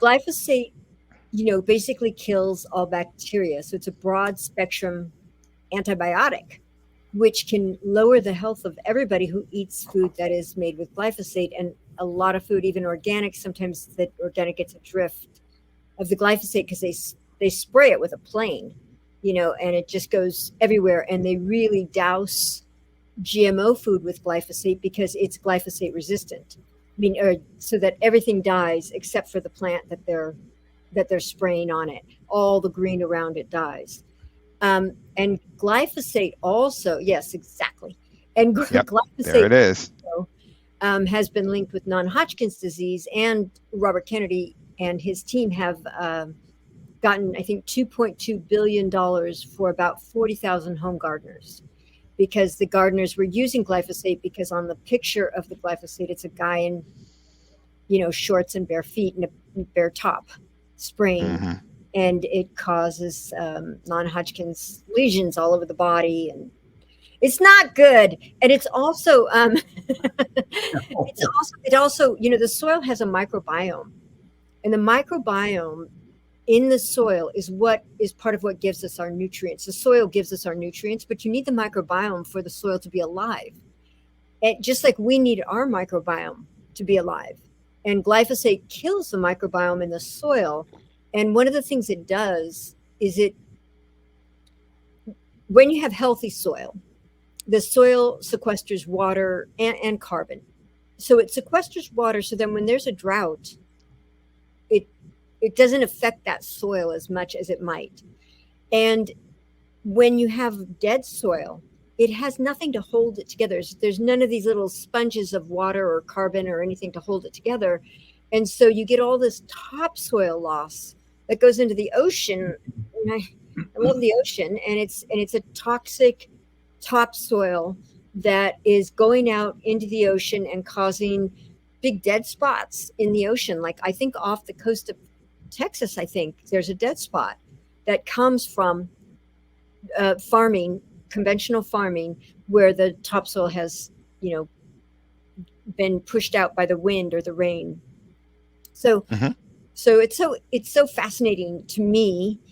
Glyphosate, basically kills all bacteria. So it's a broad spectrum antibiotic, which can lower the health of everybody who eats food that is made with glyphosate. And a lot of food, even organic, sometimes the organic gets a drift of the glyphosate because they spray it with a plane, and it just goes everywhere. And they really douse GMO food with glyphosate because it's glyphosate resistant. I mean, so that everything dies except for the plant that they're spraying on it. All the green around it dies. And glyphosate also, yes, exactly. And Yep, there glyphosate it is. also, has been linked with non-Hodgkin's disease. And Robert Kennedy and his team have gotten, I think, $2.2 billion for about 40,000 home gardeners, because the gardeners were using glyphosate because on the picture of the glyphosate, it's a guy in, shorts and bare feet and a bare top spraying, Hmm. and it causes non-Hodgkin's lesions all over the body, and it's not good. And it's also, the soil has a microbiome, and the microbiome in the soil is what is part of what gives us our nutrients. The soil gives us our nutrients, but you need the microbiome for the soil to be alive. And just like we need our microbiome to be alive. And glyphosate kills the microbiome in the soil. And one of the things it does is when you have healthy soil, the soil sequesters water and carbon. So it sequesters water. So then when there's a drought, it it doesn't affect that soil as much as it might. And when you have dead soil, it has nothing to hold it together. There's none of these little sponges of water or carbon or anything to hold it together. And so you get all this topsoil loss that goes into the ocean. And I love the ocean, and it's a toxic topsoil that is going out into the ocean and causing big dead spots in the ocean. Like I think off the coast of Texas, I think there's a dead spot that comes from farming, conventional farming, where the topsoil has, you know, been pushed out by the wind or the rain. So, Hmm. so it's so fascinating to me